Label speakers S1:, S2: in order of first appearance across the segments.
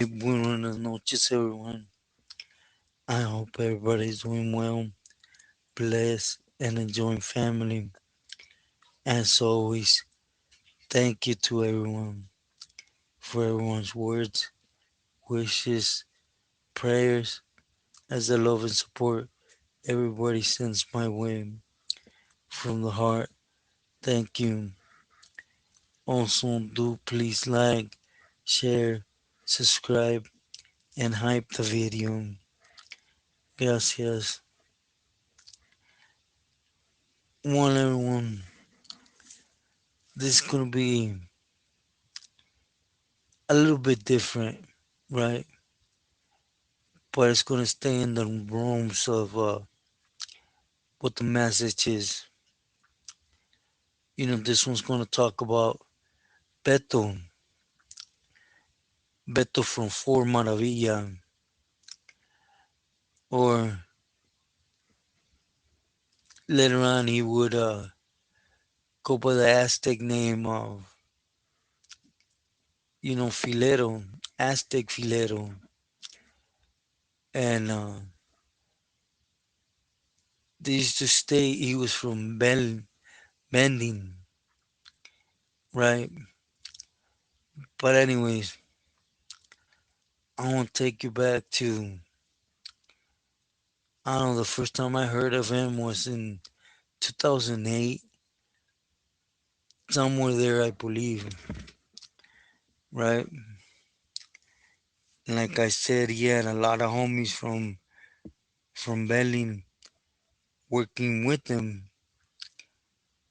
S1: Buenas noches, everyone. I hope everybody's doing well, blessed, and enjoying family. As always, thank you to everyone for everyone's words, wishes, prayers, as the love and support everybody sends my way from the heart. Thank you. Also, do please like, share, subscribe, and hype the video. Gracias. One everyone. This is gonna be a little bit different, right? But it's gonna stay in the realms of what the message is. This one's gonna talk about Beto, Beto from Ford Maravilla, or later on he would go by the Aztec name of, Filero, Aztec Filero, and they used to stay. He was from Bending, right? But anyways, I want to take you back to, I don't know, the first time I heard of him was in 2008, somewhere there, I believe, right? And like I said, he had a lot of homies from Berlin working with him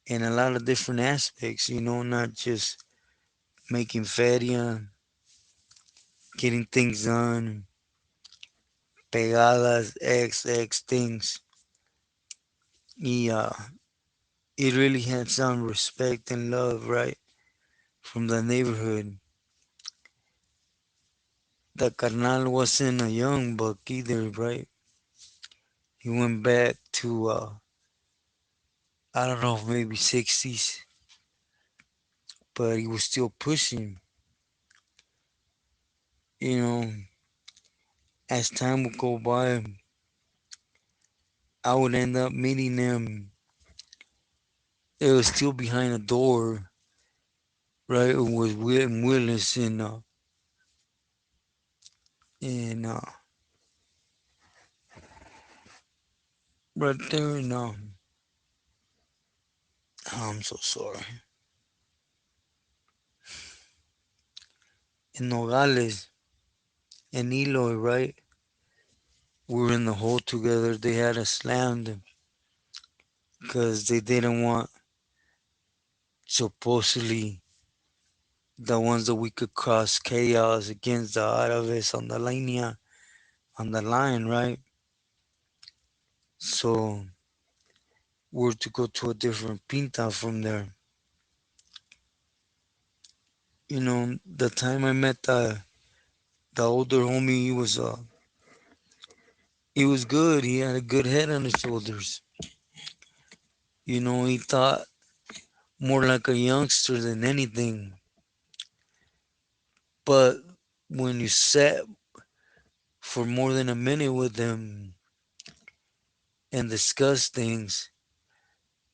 S1: in a lot of different aspects, not just making feria, getting things done, pegadas, X things. He really had some respect and love, right, from the neighborhood. The carnal wasn't a young buck either, right? He went back to, I don't know, maybe 60s, but he was still pushing. You know, as time would go by, I would end up meeting them. It was still behind a door, right? It was Willis in right there I'm so sorry, in Nogales and Eloy, right? We were in the hole together. They had us slammed because they didn't want, supposedly, the ones that we could cross chaos against the Árabes on the line, right? So we're to go to a different pinta from there. The time I met the older homie, he was good. He had a good head on his shoulders. He thought more like a youngster than anything. But when you sat for more than a minute with him and discussed things,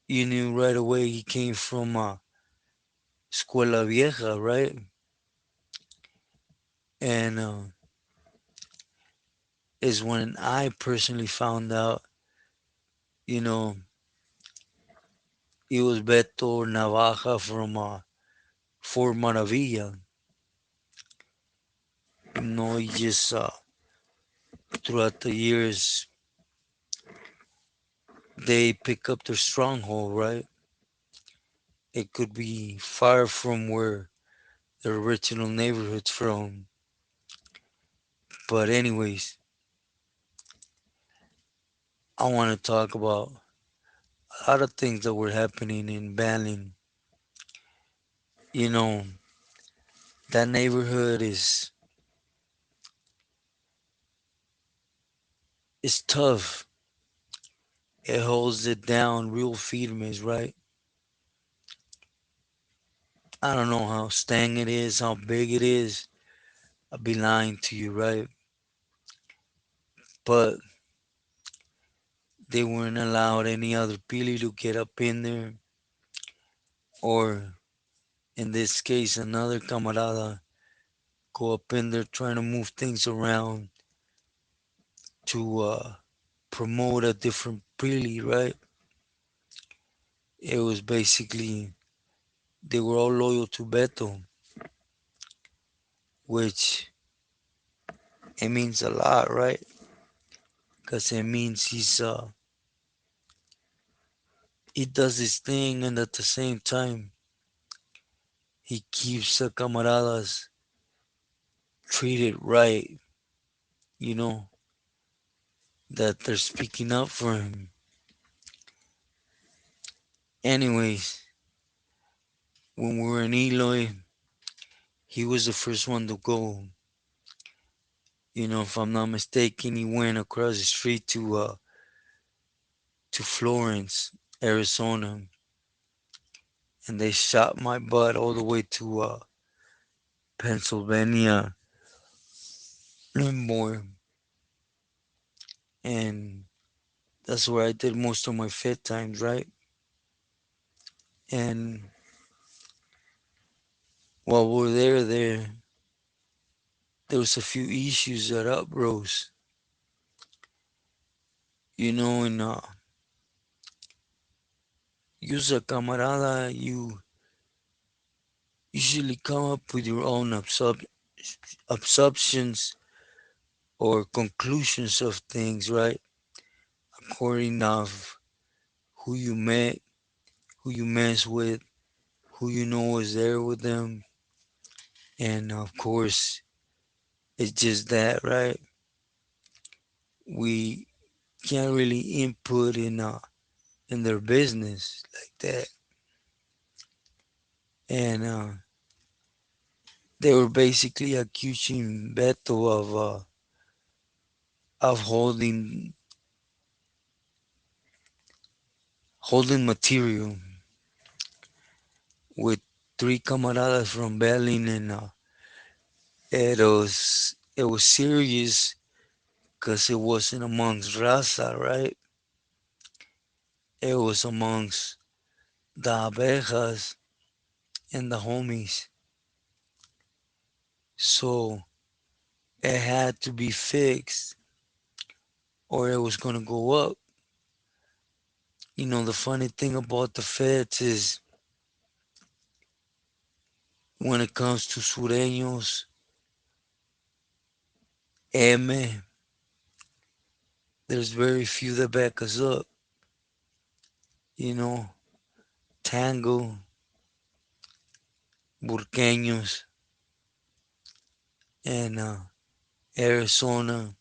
S1: you knew right away he came from Escuela Vieja, right? And is when I personally found out, you know, he was Beto Navaja from Fort Maravilla. He just throughout the years they pick up their stronghold, right? It could be far from where the original neighborhood's from. But anyways, I want to talk about a lot of things that were happening in Banning. You know, that neighborhood is tough. It holds it down real firmes, right? I don't know how stang it is, how big it is, I'd be lying to you, right? But they weren't allowed any other pili to get up in there, or in this case, another camarada go up in there trying to move things around to promote a different pili, right? It was basically they were all loyal to Beto, which it means a lot, right? Because it means he does his thing, and at the same time he keeps the camaradas treated right, you know, that they're speaking up for him. Anyways, when we were in Eloy, he was the first one to go. If I'm not mistaken, he went across the street to Florence, Arizona, and they shot my butt all the way to Pennsylvania and more. And that's where I did most of my fit times, right? And while we're there was a few issues that uprose, and you as a camarada, you usually come up with your own assumptions or conclusions of things, right? According of who you met, who you mess with, who you know was there with them, and of course, it's just that, right? We can't really input in their business like that, and they were basically accusing Beto of holding material with three camaradas from Berlin, and it was serious because it wasn't amongst Raza, right? It was amongst the abejas and the homies. So it had to be fixed or it was gonna go up. The funny thing about the feds is when it comes to sureños, M, there's very few that back us up. You know, Tango, Burqueños, and Arizona.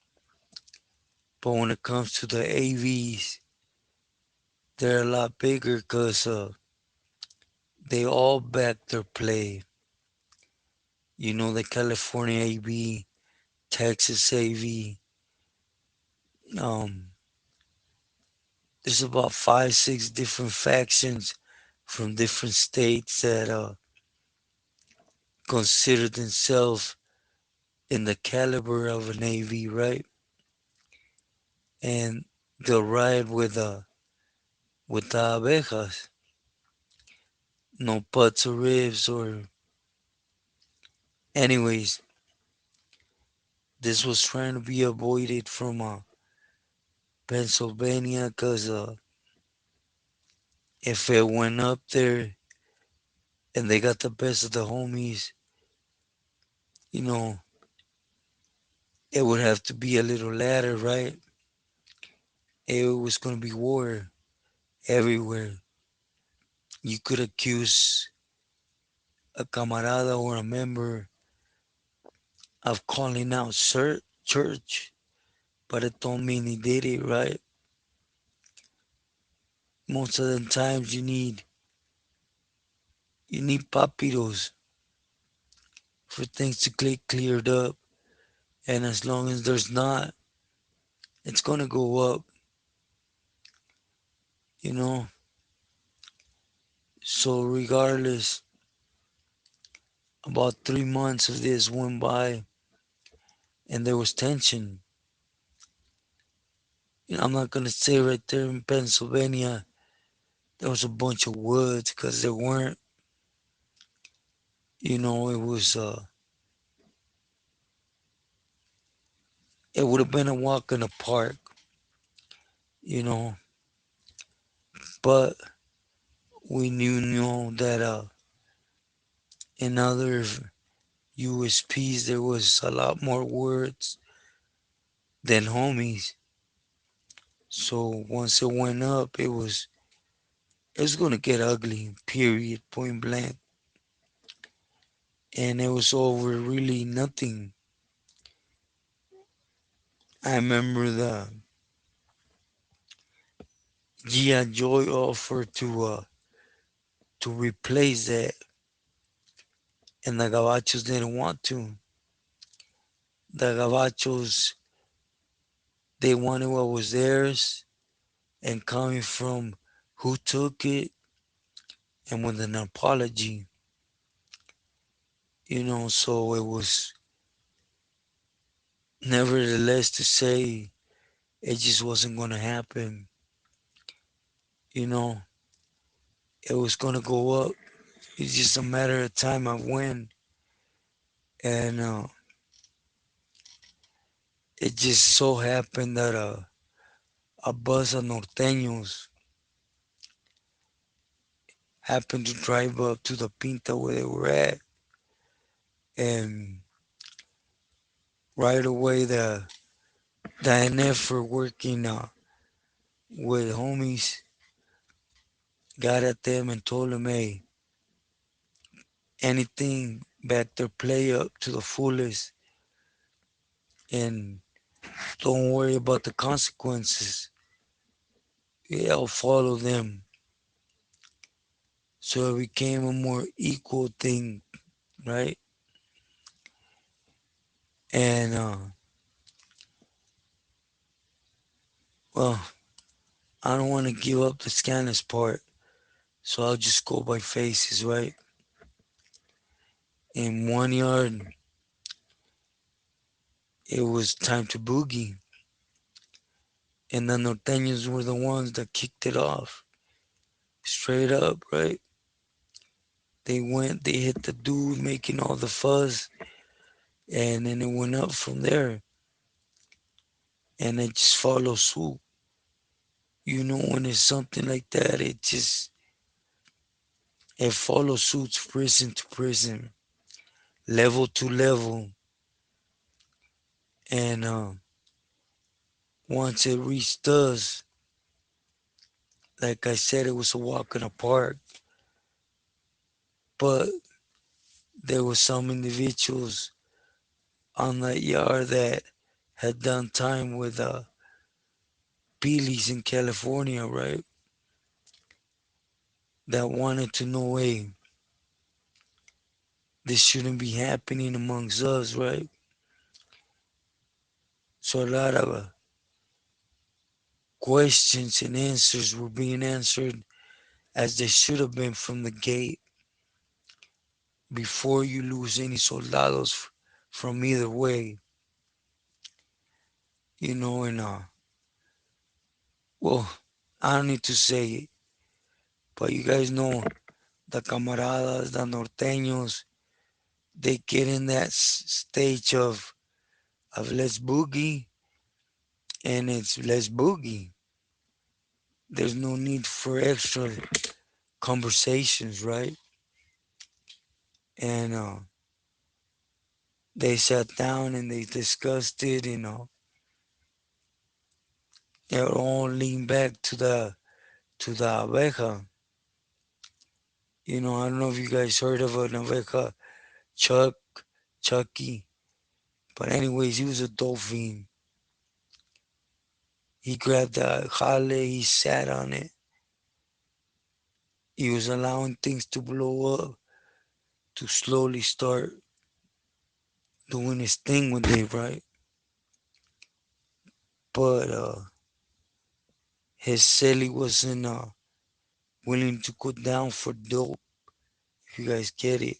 S1: But when it comes to the AVs, they're a lot bigger because they all back their play. The California AV, Texas AV. Um, there's about five, six different factions from different states that consider themselves in the caliber of an AV, right? And they'll ride with the abejas, no butts or ribs or. Anyways, this was trying to be avoided from Pennsylvania because if it went up there and they got the best of the homies, you know, it would have to be a little ladder, right? It was going to be war everywhere. You could accuse a camarada or a member of calling out church, but it don't mean he did it, right? Most of the times you need papiros for things to get cleared up, and as long as there's not, it's gonna go up, you know. So regardless, about 3 months of this went by, and there was tension. I'm not gonna say right there in Pennsylvania there was a bunch of woods because there weren't. It would have been a walk in the park, you know, but we knew that in other USPs there was a lot more words than homies. So once it went up, it was gonna get ugly. Period. Point blank. And it was over really nothing. I remember the G.I. Joy offered to replace that, and the Gabachos didn't want to. The Gabachos, they wanted what was theirs, and coming from who took it, and with an apology, so it was nevertheless to say it just wasn't going to happen. You know, it was going to go up. It's just a matter of time of when. And it just so happened that a bus of norteños happened to drive up to the Pinta where they were at. And right away, the NF for working with homies got at them and told them, hey, anything back there, play up to the fullest and don't worry about the consequences. Yeah, I'll follow them. So it became a more equal thing, right? And well, I don't want to give up the scanners part, so I'll just go by faces, right? In 1 yard, it was time to boogie, and the norteños were the ones that kicked it off, straight up, right? They went, they hit the dude making all the fuzz, and then it went up from there, and it just followed suit. When it's something like that, it follows suits prison to prison, level to level, and once it reached us, like I said, it was a walk in the park. But there were some individuals on that yard that had done time with Billy's in California, right? That wanted to know, hey, this shouldn't be happening amongst us, right? So a lot of questions and answers were being answered as they should have been from the gate before you lose any soldados from either way, and well, I don't need to say it, but you guys know the camaradas, the norteños, they get in that stage of let's boogie, and it's let's boogie. There's no need for extra conversations, right? And they sat down and they discussed it, they all leaned back to the abeja. I don't know if you guys heard of an abeja, Chuck, Chucky. But anyways, he was a dolphin. He grabbed the jale, he sat on it. He was allowing things to blow up, to slowly start doing his thing one day, right? But his celly wasn't willing to go down for dope, if you guys get it.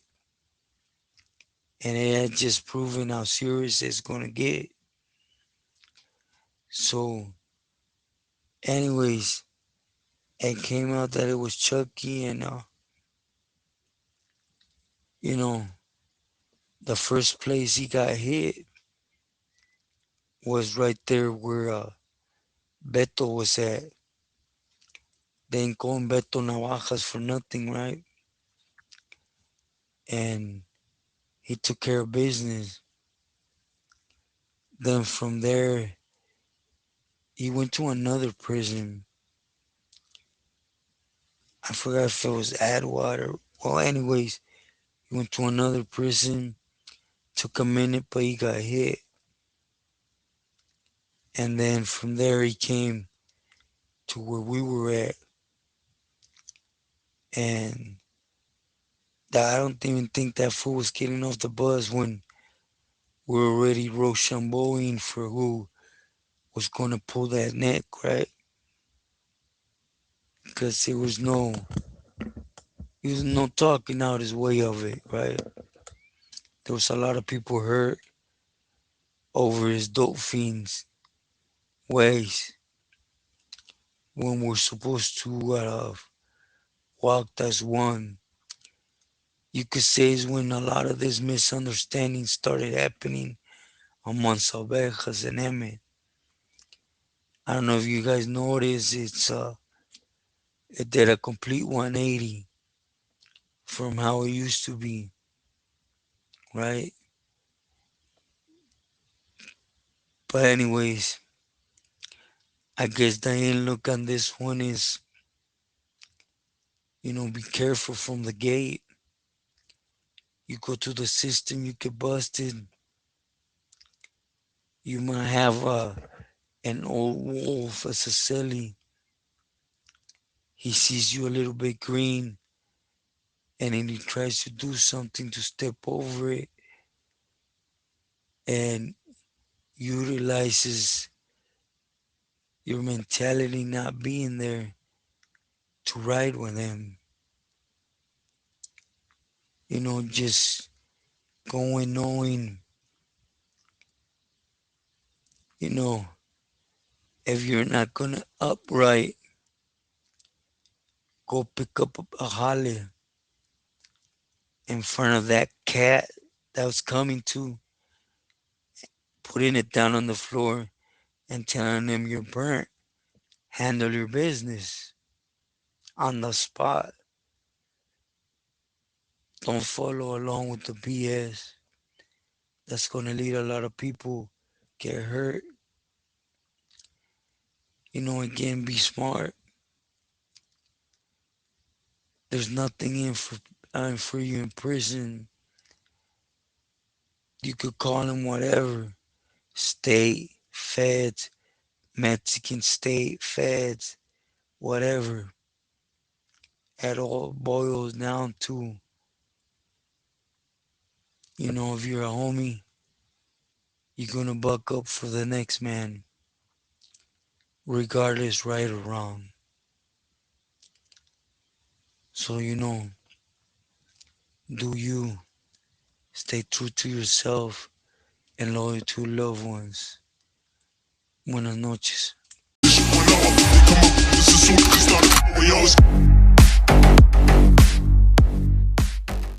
S1: and it had just proven how serious it's gonna get. So, anyways, it came out that it was Chucky, and you know, the first place he got hit was right there where Beto was at. They ain't calling Beto Navajas for nothing, right? And he took care of business. Then from there, he went to another prison. I forgot if it was Adwater. Well, anyways, he went to another prison. Took a minute, but he got hit. And then from there, he came to where we were at. And I don't even think that fool was getting off the bus when we were already Rochambeauing for who was going to pull that neck, right? Because there was no talking out his way of it, right? There was a lot of people hurt over his dope fiends ways when we're supposed to walk as one. You could say is when a lot of this misunderstanding started happening amongst Ovejas and Emmett. I don't know if you guys noticed, it did a complete 180 from how it used to be, right? But anyways, I guess the end look on this one is, be careful from the gate. You go to the system, you get busted. You might have an old wolf as a silly. He sees you a little bit green, and then he tries to do something to step over it, and utilizes your mentality not being there to ride with him. Just going knowing, you know, if you're not gonna upright, go pick up a holly in front of that cat that was coming to, putting it down on the floor and telling them you're burnt. Handle your business on the spot. Don't follow along with the BS. That's gonna lead a lot of people get hurt. Again, be smart. There's nothing for you in prison. You could call them whatever. State, feds, Mexican state, feds, whatever. It all boils down to, if you're a homie, you're gonna buck up for the next man, regardless right or wrong. So, do you stay true to yourself and loyal to loved ones. Buenas noches.